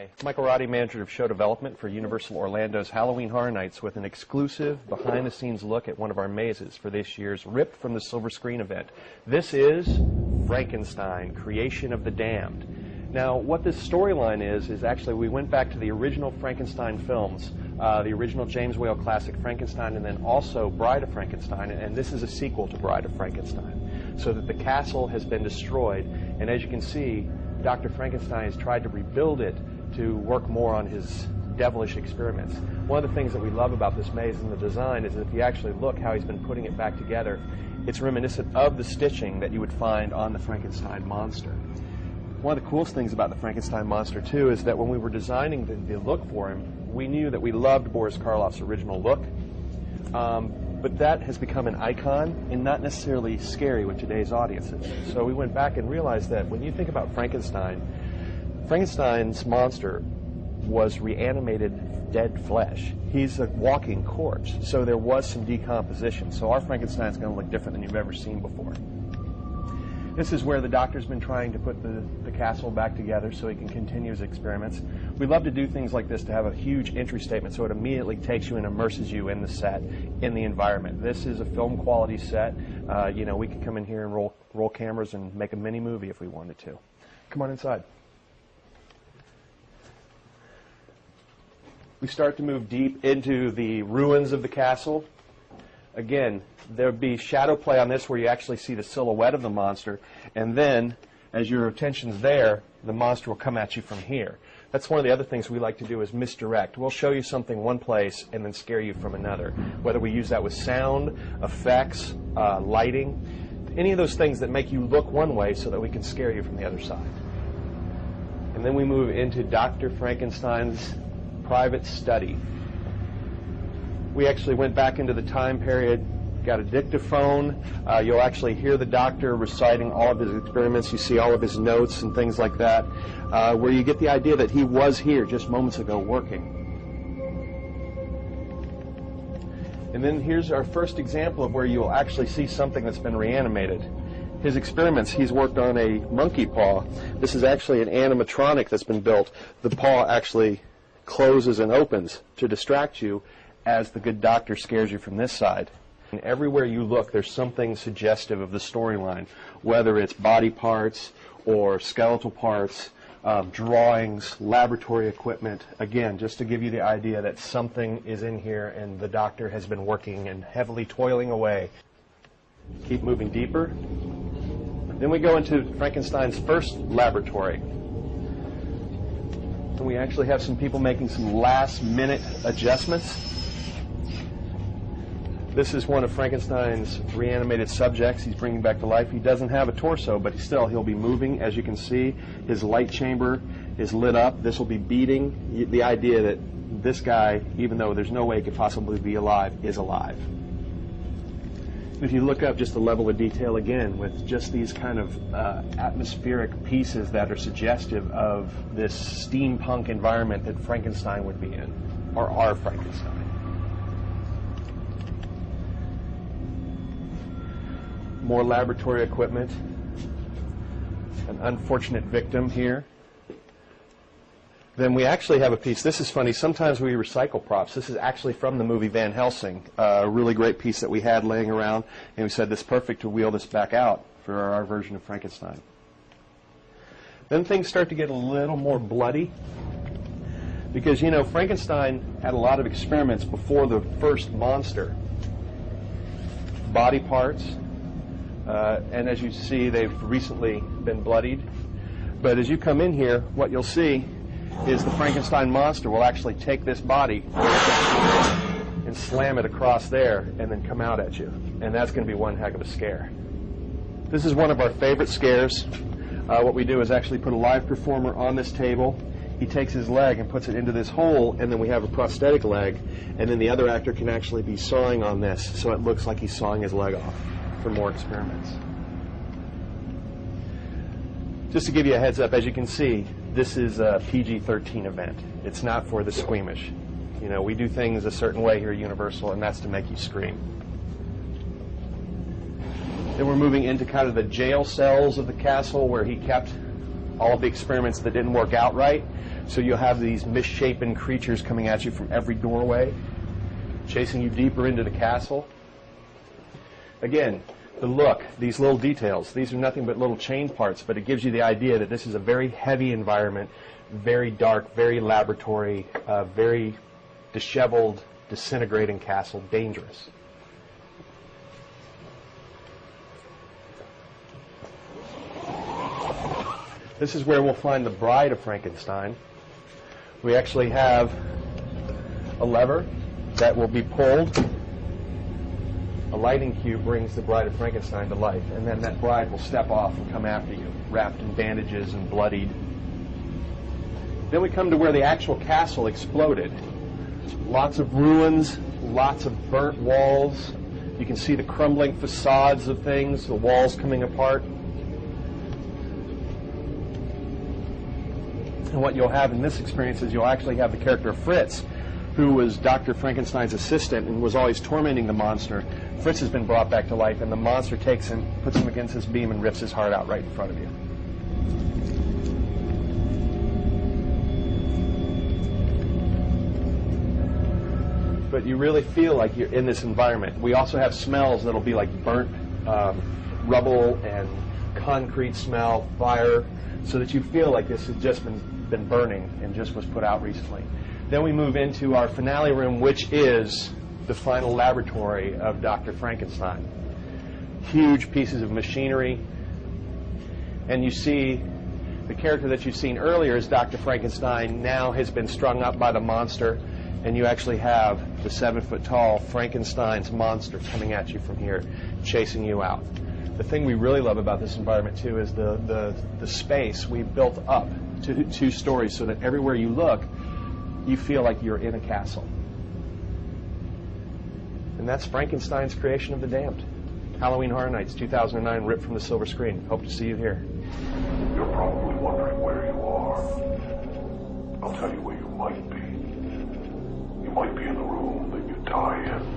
Hi, Michael Roddy, manager of show development for Universal Orlando's Halloween Horror Nights with an exclusive behind-the-scenes look at one of our mazes for this year's Ripped from the Silver Screen event. This is Frankenstein, Creation of the Damned. Now, what this storyline is actually we went back to the original Frankenstein films, the original James Whale classic Frankenstein, and then also Bride of Frankenstein, and this is a sequel to Bride of Frankenstein. So that the castle has been destroyed, and as you can see, Dr. Frankenstein has tried to rebuild it to work more on his devilish experiments. One of the things that we love about this maze and the design is that if you actually look how he's been putting it back together, it's reminiscent of the stitching that you would find on the Frankenstein monster. One of the coolest things about the Frankenstein monster, too, is that when we were designing the look for him, we knew that we loved Boris Karloff's original look, but that has become an icon and not necessarily scary with today's audiences. So we went back and realized that when you think about Frankenstein, Frankenstein's monster was reanimated dead flesh. He's a walking corpse, so there was some decomposition. So our Frankenstein's going to look different than you've ever seen before. This is where the doctor's been trying to put the castle back together so he can continue his experiments. We love to do things like this to have a huge entry statement so it immediately takes you and immerses you in the set, in the environment. This is a film quality set. You know, we could come in here and roll cameras and make a mini movie if we wanted to. Come on inside. We start to move deep into the ruins of the castle. Again, there would be shadow play on this where you actually see the silhouette of the monster, and then, as your attention's there, the monster will come at you from here. That's one of the other things we like to do is misdirect. We'll show you something one place and then scare you from another, whether we use that with sound, effects, lighting, any of those things that make you look one way so that we can scare you from the other side. And then we move into Dr. Frankenstein's private study. We actually went back into the time period, got a dictaphone. You'll actually hear the doctor reciting all of his experiments. You see all of his notes and things like that, where you get the idea that he was here just moments ago working. And then here's our first example of where you'll actually see something that's been reanimated. His experiments, he's worked on a monkey paw. This is actually an animatronic that's been built. The paw actually closes and opens to distract you as the good doctor scares you from this side. And everywhere you look, there's something suggestive of the storyline, whether it's body parts or skeletal parts, drawings, laboratory equipment. Again, just to give you the idea that something is in here and the doctor has been working and heavily toiling away. Keep moving deeper. Then we go into Frankenstein's first laboratory. And we actually have some people making some last-minute adjustments. This is one of Frankenstein's reanimated subjects he's bringing back to life. He doesn't have a torso, but he'll be moving. As you can see, his light chamber is lit up. This will be beating. The idea that this guy, even though there's no way he could possibly be alive, is alive. If you look up just the level of detail again with just these kind of atmospheric pieces that are suggestive of this steampunk environment that Frankenstein would be in, or our Frankenstein. More laboratory equipment. An unfortunate victim here. Then we actually have a piece. This is funny. Sometimes we recycle props. This is actually from the movie Van Helsing, a really great piece that we had laying around, and we said this is perfect to wheel this back out for our version of Frankenstein. Then things start to get a little more bloody because, you know, Frankenstein had a lot of experiments before the first monster. Body parts. And as you see, they've recently been bloodied. But as you come in here, what you'll see is the Frankenstein monster will actually take this body and slam it across there and then come out at you. And that's going to be one heck of a scare. This is one of our favorite scares. What we do is actually put a live performer on this table. He takes his leg and puts it into this hole, and then we have a prosthetic leg, and then the other actor can actually be sawing on this so it looks like he's sawing his leg off for more experiments. Just to give you a heads up, as you can see, this is a PG-13 event. It's not for the squeamish. You know, we do things a certain way here at Universal, and that's to make you scream. Then we're moving into kind of the jail cells of the castle where he kept all of the experiments that didn't work out right. So you'll have these misshapen creatures coming at you from every doorway, chasing you deeper into the castle. Again, the look, these little details, these are nothing but little chain parts, but it gives you the idea that this is a very heavy environment, very dark, very laboratory, very disheveled, disintegrating castle, dangerous. This is where we'll find the bride of Frankenstein. We actually have a lever that will be pulled. A lighting cube brings the bride of Frankenstein to life, and then that bride will step off and come after you, wrapped in bandages and bloodied. Then we come to where the actual castle exploded. Lots of ruins, lots of burnt walls. You can see the crumbling facades of things, the walls coming apart. And what you'll have in this experience is you'll actually have the character of Fritz, who was Dr. Frankenstein's assistant and was always tormenting the monster. Fritz has been brought back to life, and the monster takes him, puts him against his beam, and rips his heart out right in front of you. But you really feel like you're in this environment. We also have smells that'll be like burnt rubble and concrete smell, fire, so that you feel like this has just been burning and just was put out recently. Then we move into our finale room, which is the final laboratory of Dr. Frankenstein. Huge pieces of machinery. And you see the character that you've seen earlier as Dr. Frankenstein now has been strung up by the monster, and you actually have the 7-foot-tall Frankenstein's monster coming at you from here, chasing you out. The thing we really love about this environment, too, is the space we built up to 2 stories so that everywhere you look, you feel like you're in a castle. And that's Frankenstein's Creation of the Damned. Halloween Horror Nights 2009, ripped from the silver screen. Hope to see you here. You're probably wondering where you are. I'll tell you where you might be. You might be in the room that you die in.